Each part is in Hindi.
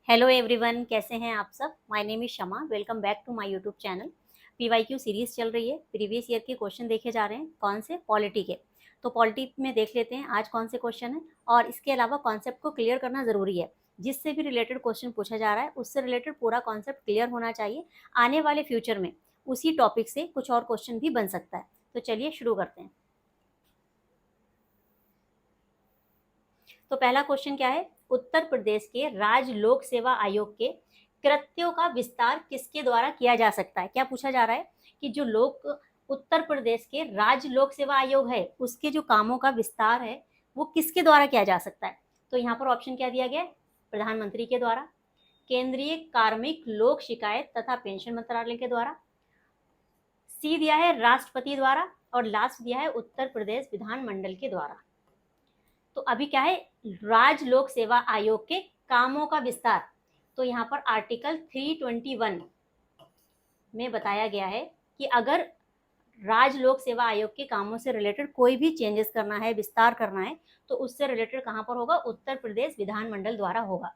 हेलो एवरीवन, कैसे हैं आप सब। My name is Shama. Welcome back to my YouTube channel. PYQ series चल रही है। प्रीवियस ईयर के क्वेश्चन देखे जा रहे हैं। कौन से? पॉलिटी के। तो पॉलिटी में देख लेते हैं आज कौन से क्वेश्चन है। और इसके अलावा कॉन्सेप्ट को क्लियर करना ज़रूरी है। जिससे भी रिलेटेड क्वेश्चन पूछा जा रहा है उससे रिलेटेड पूरा कॉन्सेप्ट क्लियर होना चाहिए। आने वाले फ्यूचर में उसी टॉपिक से कुछ और क्वेश्चन भी बन सकता है। तो चलिए शुरू करते हैं। तो पहला क्वेश्चन क्या है? उत्तर प्रदेश के राज्य लोक सेवा आयोग के कृत्यों का विस्तार किसके द्वारा किया जा सकता है? क्या पूछा जा रहा है कि जो उत्तर प्रदेश के राज्य लोक सेवा आयोग है उसके जो कामों का विस्तार है वो किसके द्वारा किया जा सकता है? तो यहाँ पर ऑप्शन क्या दिया गया है? प्रधानमंत्री के द्वारा, केंद्रीय कार्मिक लोक शिकायत तथा पेंशन मंत्रालय के द्वारा, सी दिया है राष्ट्रपति द्वारा, और लास्ट दिया है उत्तर प्रदेश विधानमंडल के द्वारा। तो अभी क्या है? राज्य लोक सेवा आयोग के कामों का विस्तार। तो यहाँ पर आर्टिकल 321 में बताया गया है कि अगर राज्य लोक सेवा आयोग के कामों से रिलेटेड कोई भी चेंजेस करना है, विस्तार करना है, तो उससे रिलेटेड कहाँ पर होगा? उत्तर प्रदेश विधानमंडल द्वारा होगा।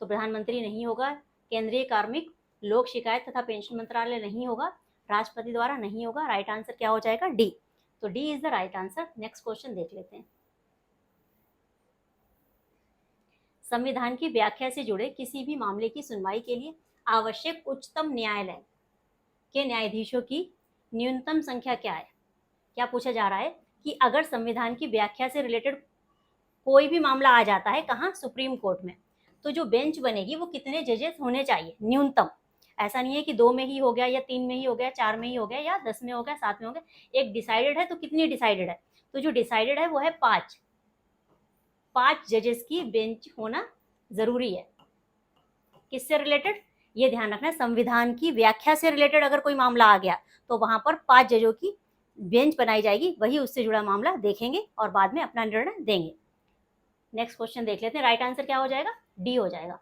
तो प्रधानमंत्री नहीं होगा, केंद्रीय कार्मिक लोक शिकायत तथा पेंशन मंत्रालय नहीं होगा, राष्ट्रपति द्वारा नहीं होगा। राइट आंसर क्या हो जाएगा? डी। तो D is the right answer. Next question देख लेते हैं। संविधान की व्याख्या से जुड़े किसी भी मामले की सुनवाई के लिए आवश्यक उच्चतम न्यायालय के न्यायाधीशों की न्यूनतम संख्या क्या है? क्या पूछा जा रहा है कि अगर संविधान की व्याख्या से रिलेटेड कोई भी मामला आ जाता है, कहाँ? सुप्रीम कोर्ट में, तो जो बेंच बनेगी वो कितने जजेस होने चाहिए? न्यूनतम। ऐसा नहीं है कि 2 में ही हो गया या 3 में ही हो गया, 4 में ही हो गया या 10 में हो गया, 7 में हो गया। एक डिसाइडेड है तो कितनी डिसाइडेड है? तो जो डिसाइडेड है वो है 5 जजेस की बेंच होना जरूरी है। किससे रिलेटेड? ये ध्यान रखना, संविधान की व्याख्या से रिलेटेड अगर कोई मामला आ गया तो वहां पर 5 जजों की बेंच बनाई जाएगी, वही उससे जुड़ा मामला देखेंगे और बाद में अपना निर्णय देंगे। नेक्स्ट क्वेश्चन देख लेते हैं। राइट आंसर क्या हो जाएगा? डी हो जाएगा।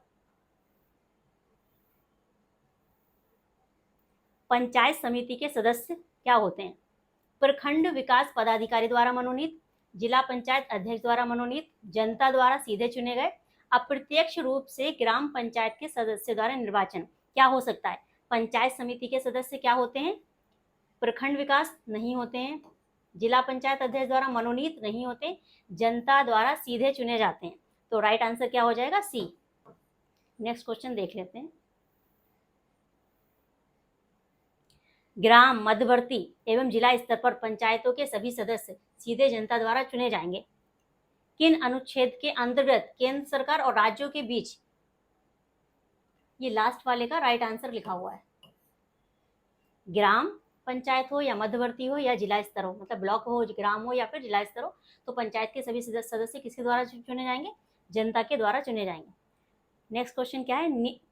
पंचायत समिति के सदस्य क्या होते हैं? प्रखंड विकास पदाधिकारी द्वारा मनोनीत, जिला पंचायत अध्यक्ष द्वारा मनोनीत, जनता द्वारा सीधे चुने गए, अप्रत्यक्ष रूप से ग्राम पंचायत के सदस्य द्वारा निर्वाचन। क्या हो सकता है? पंचायत समिति के सदस्य क्या होते हैं? प्रखंड विकास नहीं होते हैं, जिला पंचायत अध्यक्ष द्वारा मनोनीत नहीं होते, जनता द्वारा सीधे चुने जाते हैं। तो राइट आंसर क्या हो जाएगा? सी। नेक्स्ट क्वेश्चन देख लेते हैं। ग्राम, मध्यवर्ती एवं जिला स्तर पर पंचायतों के सभी सदस्य सीधे जनता द्वारा चुने जाएंगे। किन अनुच्छेद के अंतर्गत केंद्र सरकार और राज्यों के बीच? ये लास्ट वाले का राइट आंसर लिखा हुआ है। ग्राम पंचायत हो या मध्यवर्ती हो या जिला स्तर हो, मतलब ब्लॉक हो, ग्राम हो या फिर जिला स्तर हो, तो पंचायत के सभी सदस्य किसके द्वारा चुने जाएंगे? जनता के द्वारा चुने जाएंगे। नेक्स्ट क्वेश्चन क्या है?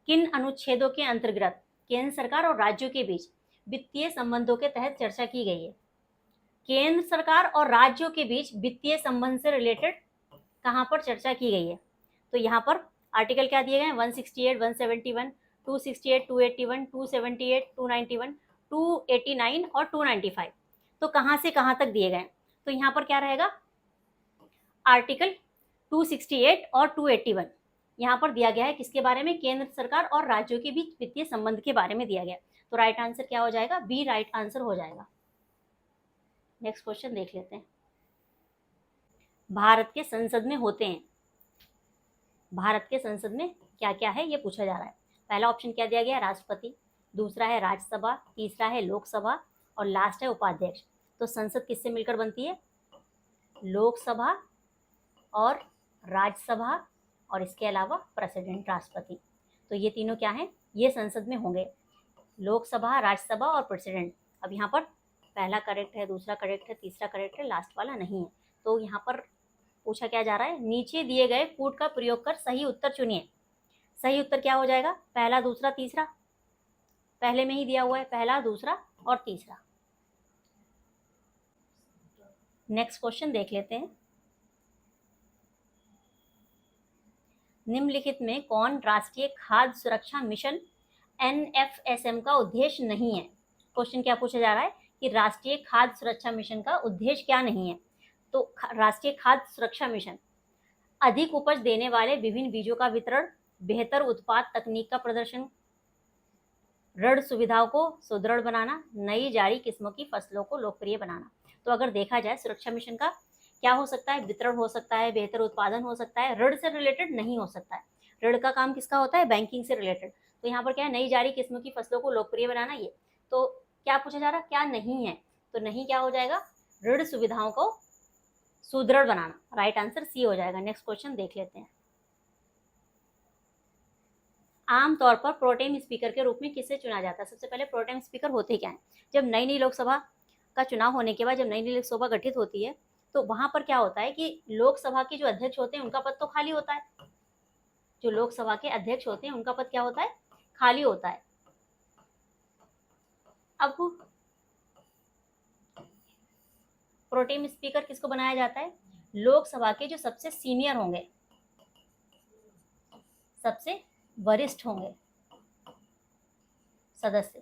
किन अनुच्छेदों के अंतर्गत केंद्र सरकार और राज्यों के बीच वित्तीय संबंधों के तहत चर्चा की गई है? केंद्र सरकार और राज्यों के बीच वित्तीय संबंध से रिलेटेड कहां पर चर्चा की गई है? तो यहाँ पर आर्टिकल क्या दिए गए हैं? 168, 171, 268, 281, 278, 291, 289 और 295। तो कहां से कहां तक दिए गए? तो यहाँ पर क्या रहेगा? आर्टिकल 268 और 281 यहाँ पर दिया गया है किसके बारे में? केंद्र सरकार और राज्यों के बीच वित्तीय संबंध के बारे में दिया गया। तो राइट आंसर क्या हो जाएगा? बी राइट आंसर हो जाएगा। नेक्स्ट क्वेश्चन देख लेते हैं। भारत के संसद में होते हैं, भारत के संसद में क्या क्या है ये पूछा जा रहा है। पहला ऑप्शन क्या दिया गया? राष्ट्रपति, दूसरा है राज्यसभा, तीसरा है लोकसभा और लास्ट है उपाध्यक्ष। तो संसद किससे मिलकर बनती है? लोकसभा और राज्यसभा और इसके अलावा प्रेसिडेंट, राष्ट्रपति। तो ये तीनों क्या हैं? ये संसद में होंगे, लोकसभा, राज्यसभा और प्रेसिडेंट। अब यहाँ पर पहला करेक्ट है, दूसरा करेक्ट है, तीसरा करेक्ट है, लास्ट वाला नहीं है। तो यहाँ पर पूछा क्या जा रहा है? नीचे दिए गए कूट का प्रयोग कर सही उत्तर चुनिए। सही उत्तर क्या हो जाएगा? पहला, दूसरा, तीसरा। पहले में ही दिया हुआ है पहला, दूसरा और तीसरा। नेक्स्ट क्वेश्चन देख लेते हैं। निम्नलिखित में कौन राष्ट्रीय खाद्य सुरक्षा मिशन NFSM का उद्देश्य नहीं है? क्वेश्चन क्या पूछा जा रहा है कि राष्ट्रीय खाद्य सुरक्षा मिशन का उद्देश्य क्या नहीं है? तो राष्ट्रीय खाद्य सुरक्षा मिशन अधिक उपज देने वाले विभिन्न बीजों का वितरण, बेहतर उत्पाद तकनीक का प्रदर्शन, ऋण सुविधाओं को सुदृढ़ बनाना, नई जारी किस्मों की फसलों को लोकप्रिय बनाना। तो अगर देखा जाए सुरक्षा मिशन का क्या हो सकता है, वितरण हो सकता है, बेहतर उत्पादन हो सकता है, ऋण से रिलेटेड नहीं हो सकता है। ऋण का काम किसका होता है, बैंकिंग से रिलेटेड। तो यहाँ पर क्या है, नई जारी किस्मों की फसलों को लोकप्रिय बनाना। ये तो क्या पूछा जा रहा है, क्या नहीं है, तो नहीं क्या हो जाएगा, ऋण सुविधाओं को सुदृढ़ बनाना। राइट आंसर सी हो जाएगा। नेक्स्ट क्वेश्चन देख लेते हैं। आमतौर पर प्रोटेम स्पीकर के रूप में किसे चुना जाता है। सबसे पहले प्रोटेम स्पीकर होते क्या है, जब नई नई लोकसभा का चुनाव होने के बाद जब नई नई लोकसभा गठित होती है तो वहां पर क्या होता है कि लोकसभा के जो अध्यक्ष होते हैं उनका पद तो खाली होता है। जो लोकसभा के अध्यक्ष होते हैं उनका पद क्या होता है, खाली होता है। अब प्रोटेम स्पीकर किसको बनाया जाता है, लोकसभा के जो सबसे सीनियर होंगे, सबसे वरिष्ठ होंगे सदस्य,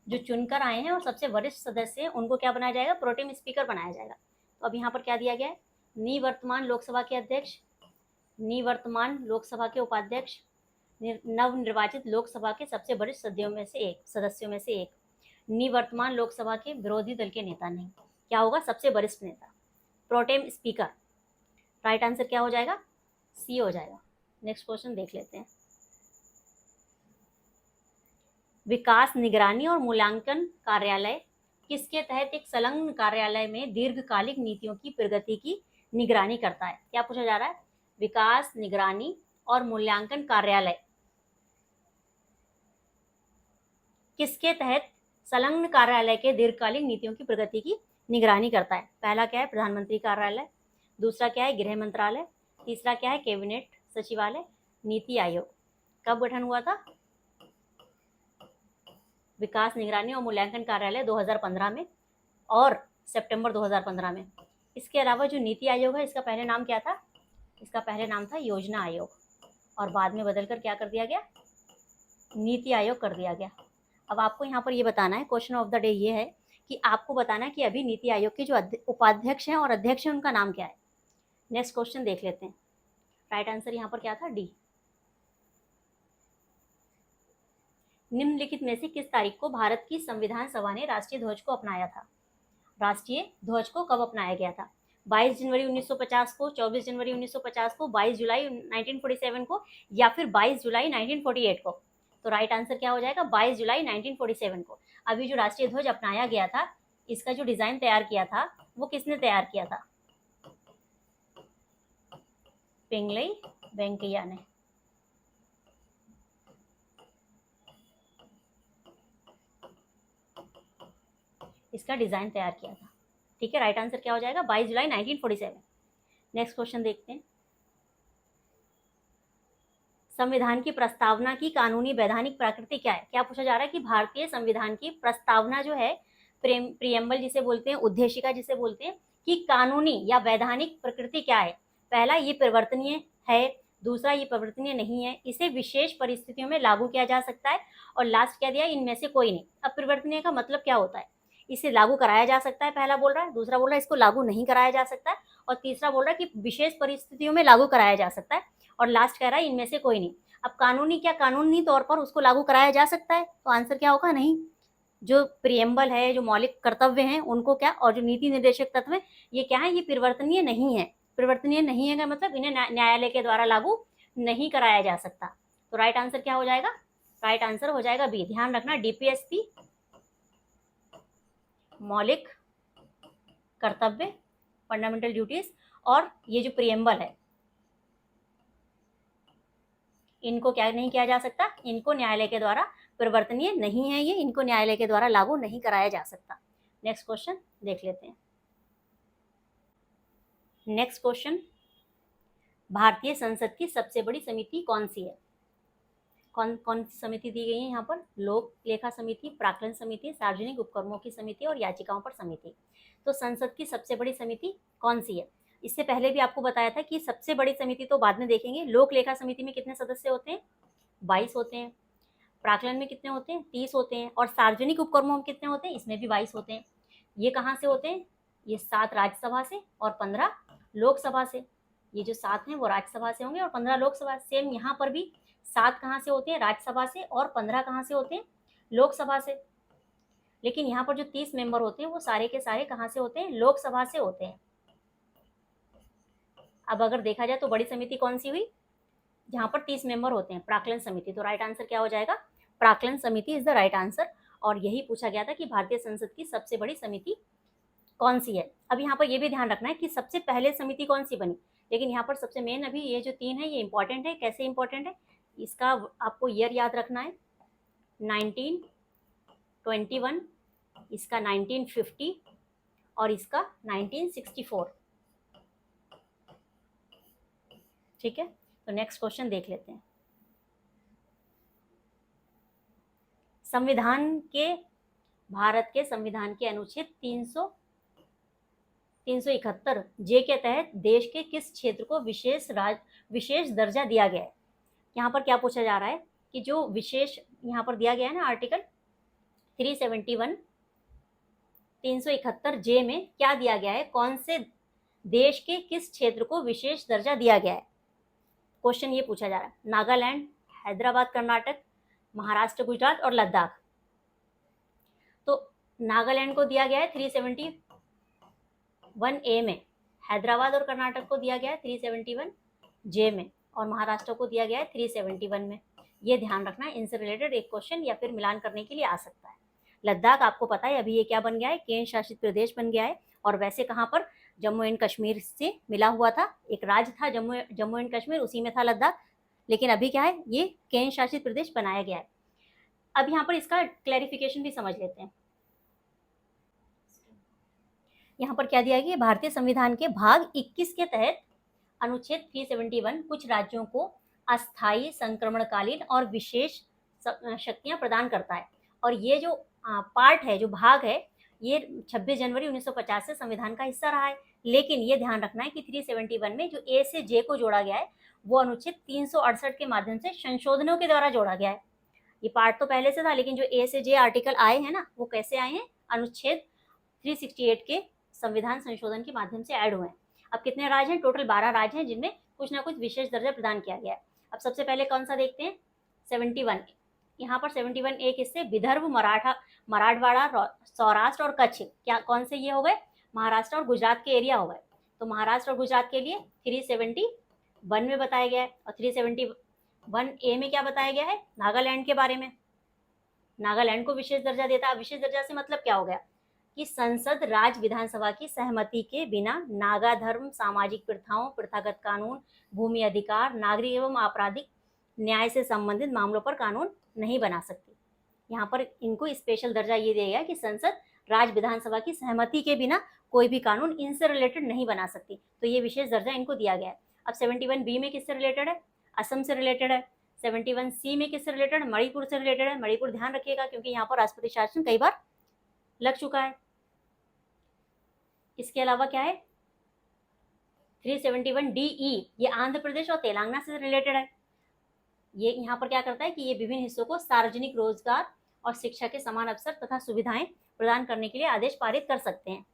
जो चुनकर आए हैं और सबसे वरिष्ठ सदस्य हैं, उनको क्या बनाया जाएगा, प्रोटेम स्पीकर बनाया जाएगा। तो अब यहाँ पर क्या दिया गया है, निवर्तमान लोकसभा के अध्यक्ष, निवर्तमान लोकसभा के उपाध्यक्ष, नवनिर्वाचित लोकसभा के सबसे वरिष्ठ सदस्यों में से एक, निवर्तमान लोकसभा के विरोधी दल के नेता। नहीं, क्या होगा, सबसे वरिष्ठ नेता, प्रोटेम स्पीकर। राइट आंसर क्या हो जाएगा, सी हो जाएगा। नेक्स्ट क्वेश्चन देख लेते हैं। विकास निगरानी और मूल्यांकन कार्यालय किसके तहत एक संलग्न कार्यालय में दीर्घकालिक नीतियों की प्रगति की निगरानी करता है। क्या पूछा जा रहा है, विकास निगरानी और मूल्यांकन कार्यालय किसके तहत संलग्न कार्यालय के दीर्घकालिक नीतियों की प्रगति की निगरानी करता है। पहला क्या है, प्रधानमंत्री कार्यालय, दूसरा क्या है, गृह मंत्रालय, तीसरा क्या है, कैबिनेट सचिवालय, नीति आयोग। कब गठन हुआ था, विकास निगरानी और मूल्यांकन कार्यालय 2015 में और सितंबर 2015 में। इसके अलावा जो नीति आयोग है, इसका पहले नाम क्या था, इसका पहले नाम था योजना आयोग और बाद में बदलकर क्या कर दिया गया, नीति आयोग कर दिया गया। अब आपको यहाँ पर ये बताना है, क्वेश्चन ऑफ द डे ये है कि आपको बताना है कि अभी नीति आयोग के जो उपाध्यक्ष हैं और अध्यक्ष हैं उनका नाम क्या है। नेक्स्ट क्वेश्चन देख लेते हैं। राइट आंसर यहाँ पर क्या था, डी। निम्नलिखित में से किस तारीख को भारत की संविधान सभा ने राष्ट्रीय ध्वज को अपनाया था। राष्ट्रीय ध्वज को कब अपनाया गया था, 22 जनवरी 1950 को, 24 जनवरी 1950 को, 22 जुलाई 1947 को या फिर 22 जुलाई 1948 को। तो राइट आंसर क्या हो जाएगा, 22 जुलाई 1947 को। अभी जो राष्ट्रीय ध्वज अपनाया गया था, इसका जो डिजाइन तैयार किया था वो किसने तैयार किया था, पिंगलई वेंकैया ने। इसका डिजाइन तैयार किया था। ठीक है, राइट आंसर क्या हो जाएगा, 22 जुलाई 1947। नेक्स्ट क्वेश्चन देखते हैं। संविधान की प्रस्तावना की कानूनी वैधानिक प्रकृति क्या है। क्या पूछा जा रहा है कि भारतीय संविधान की प्रस्तावना जो है, प्रियम्बल जिसे बोलते हैं, उद्देशिका जिसे बोलते हैं, कि कानूनी या वैधानिक प्रकृति क्या है। पहला, ये परिवर्तनीय है, दूसरा ये परिवर्तनीय नहीं है, इसे विशेष परिस्थितियों में लागू किया जा सकता है, और लास्ट क्या दिया, इनमें से कोई नहीं। अब परिवर्तनीय का मतलब क्या होता है, इसे लागू कराया जा सकता है, पहला बोल रहा है, दूसरा बोल रहा है इसको लागू नहीं कराया जा सकता है, और तीसरा बोल रहा है कि विशेष परिस्थितियों में लागू कराया जा सकता है, और लास्ट कह रहा है इनमें से कोई नहीं। अब कानूनी, क्या कानूनी तौर पर उसको लागू कराया जा सकता है, तो आंसर क्या होगा, नहीं। जो प्रियम्बल है, जो मौलिक कर्तव्य हैं उनको क्या, और जो नीति निर्देशक तत्व है, ये क्या है, ये परिवर्तनीय नहीं है। परिवर्तनीय नहीं है का मतलब इन्हें न्यायालय के द्वारा लागू नहीं कराया जा सकता। तो राइट आंसर क्या हो जाएगा, राइट आंसर हो जाएगा बी। ध्यान रखना, डीपीएसपी मौलिक कर्तव्य, फंडामेंटल ड्यूटीज, और ये जो प्रियम्बल है, इनको क्या नहीं किया जा सकता, इनको न्यायालय के द्वारा परिवर्तनीय नहीं है, ये इनको न्यायालय के द्वारा लागू नहीं कराया जा सकता। नेक्स्ट क्वेश्चन देख लेते हैं। नेक्स्ट क्वेश्चन, भारतीय संसद की सबसे बड़ी समिति कौन सी है। कौन कौन सी समिति दी गई है यहाँ पर, लोक लेखा समिति, प्राक्कलन समिति, सार्वजनिक उपक्रमों की समिति और याचिकाओं पर समिति। तो संसद की सबसे बड़ी समिति कौन सी है। इससे पहले भी आपको बताया था कि सबसे बड़ी समिति तो बाद में देखेंगे। लोक लेखा समिति में कितने सदस्य होते हैं, 22 होते हैं। प्राक्कलन में कितने होते हैं, 30 होते हैं। और सार्वजनिक उपक्रमों में कितने होते हैं, इसमें भी 22 होते हैं। ये कहाँ से होते हैं, ये 7 राज्यसभा से और 15 लोकसभा से। ये जो 7 हैं वो राज्यसभा से होंगे और 15 लोकसभा। सेम यहाँ पर भी 7 कहाँ से होते हैं? राज्यसभा से, और 15 कहाँ से होते हैं? लोकसभा से। लेकिन यहाँ पर जो 30 मेंबर होते हैं वो सारे के सारे कहाँ से होते हैं? लोकसभा से होते हैं। अब अगर देखा जाए तो बड़ी समिति कौन सी हुई? जहाँ पर 30 मेंबर होते हैं, प्राक्कलन समिति। तो राइट आंसर क्या हो जाएगा? प्राक्कलन समिति इज द राइट आंसर। और यही पूछा गया था कि भारतीय संसद की सबसे बड़ी समिति कौन सी है। अब यहाँ पर ये भी ध्यान रखना है कि सबसे पहले समिति कौन सी बनी, लेकिन यहाँ पर सबसे मेन अभी ये जो 3 है ये इंपॉर्टेंट है। कैसे इंपॉर्टेंट है? इसका आपको ईयर याद रखना है, 1921, इसका 1950 और इसका 1964। ठीक है, तो नेक्स्ट क्वेश्चन देख लेते हैं। संविधान के, भारत के संविधान के अनुच्छेद 371 जे के तहत देश के किस क्षेत्र को विशेष दर्जा दिया गया है? यहाँ पर क्या पूछा जा रहा है कि जो विशेष यहाँ पर दिया गया है ना, आर्टिकल 371 371 जे में क्या दिया गया है? कौन से देश के किस क्षेत्र को विशेष दर्जा दिया गया है? क्वेश्चन ये पूछा जा रहा है। नागालैंड, हैदराबाद कर्नाटक, महाराष्ट्र गुजरात और लद्दाख। तो नागालैंड को दिया गया है 371 ए में, हैदराबाद और कर्नाटक को दिया गया है 371 जे में, और महाराष्ट्र को दिया गया है 371 में। ये ध्यान रखना है, इनसे रिलेटेड एक क्वेश्चन या फिर मिलान करने के लिए आ सकता है। लद्दाख आपको पता है अभी ये क्या बन गया है? केंद्र शासित प्रदेश बन गया है। और वैसे कहाँ पर? जम्मू एंड कश्मीर से मिला हुआ था, एक राज्य था जम्मू एंड कश्मीर, उसी में था लद्दाख। लेकिन अभी क्या है? ये केंद्र शासित प्रदेश बनाया गया है। अब यहाँ पर इसका क्लैरिफिकेशन भी समझ लेते हैं। यहाँ पर क्या दिया गया? भारतीय संविधान के भाग 21 के तहत अनुच्छेद 371 कुछ राज्यों को अस्थायी, संक्रमणकालीन और विशेष शक्तियां प्रदान करता है। और ये जो पार्ट है, जो भाग है, ये 26 जनवरी 1950 से संविधान का हिस्सा रहा है। लेकिन ये ध्यान रखना है कि 371 में जो ए से जे को जोड़ा गया है वो अनुच्छेद 368 के माध्यम से संशोधनों के द्वारा जोड़ा गया है। ये पार्ट तो पहले से था, लेकिन जो ए से जे आर्टिकल आए हैं ना, वो कैसे आए हैं? अनुच्छेद 368 के संविधान संशोधन के माध्यम से ऐड हुए हैं। अब कितने राज्य हैं? टोटल 12 राज्य हैं, जिनमें कुछ ना कुछ विशेष दर्जा प्रदान किया गया है। अब सबसे पहले कौन सा देखते हैं? 71। यहाँ पर 71 एक इससे विदर्भ, मराठवाड़ा, सौराष्ट्र और कच्छ, क्या कौन से ये हो गए? महाराष्ट्र और गुजरात के एरिया हो गए। तो महाराष्ट्र और गुजरात के लिए 371 में बताया गया है। और 371 ए में क्या बताया गया है? नागालैंड के बारे में। नागालैंड को विशेष दर्जा देता है। विशेष दर्जा से मतलब क्या हो गया? कि संसद राज्य विधानसभा की सहमति के बिना नागा धर्म, सामाजिक प्रथाओं, प्रथागत कानून, भूमि अधिकार, नागरिक एवं आपराधिक न्याय से संबंधित मामलों पर कानून नहीं बना सकती। यहाँ पर इनको स्पेशल दर्जा ये दिया गया कि संसद राज्य विधानसभा की सहमति के बिना कोई भी कानून इनसे रिलेटेड नहीं बना सकती। तो ये विशेष दर्जा इनको दिया गया है। अब 71 बी में किससे रिलेटेड है? असम से रिलेटेड है। 71 सी में किससे रिलेटेड है? मणिपुर से रिलेटेड है। मणिपुर ध्यान रखिएगा क्योंकि यहाँ पर राष्ट्रपति शासन कई बार लग चुका है। इसके अलावा क्या है? 371 DE ये आंध्र प्रदेश और तेलंगाना से रिलेटेड है। ये यहाँ पर क्या करता है कि ये विभिन्न हिस्सों को सार्वजनिक रोजगार और शिक्षा के समान अवसर तथा सुविधाएं प्रदान करने के लिए आदेश पारित कर सकते हैं।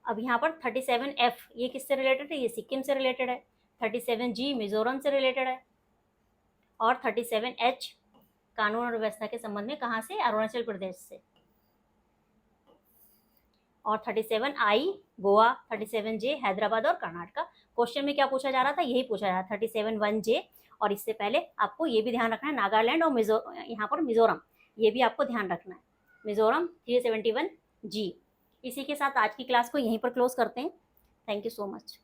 अब यहाँ पर 37F ये किससे रिलेटेड है? ये सिक्किम से रिलेटेड है। 37G मिजोरम से रिलेटेड है। और 37H कानून और व्यवस्था के संबंध में कहाँ से? अरुणाचल प्रदेश से। और 37I गोवा, 37J हैदराबाद और कर्नाटक। क्वेश्चन में क्या पूछा जा रहा था? यही पूछा जा रहा था 371J। और इससे पहले आपको ये भी ध्यान रखना है नागालैंड और यहाँ पर मिजोरम, ये भी आपको ध्यान रखना है। मिजोरम 371G। इसी के साथ आज की क्लास को यहीं पर क्लोज करते हैं। Thank you so much.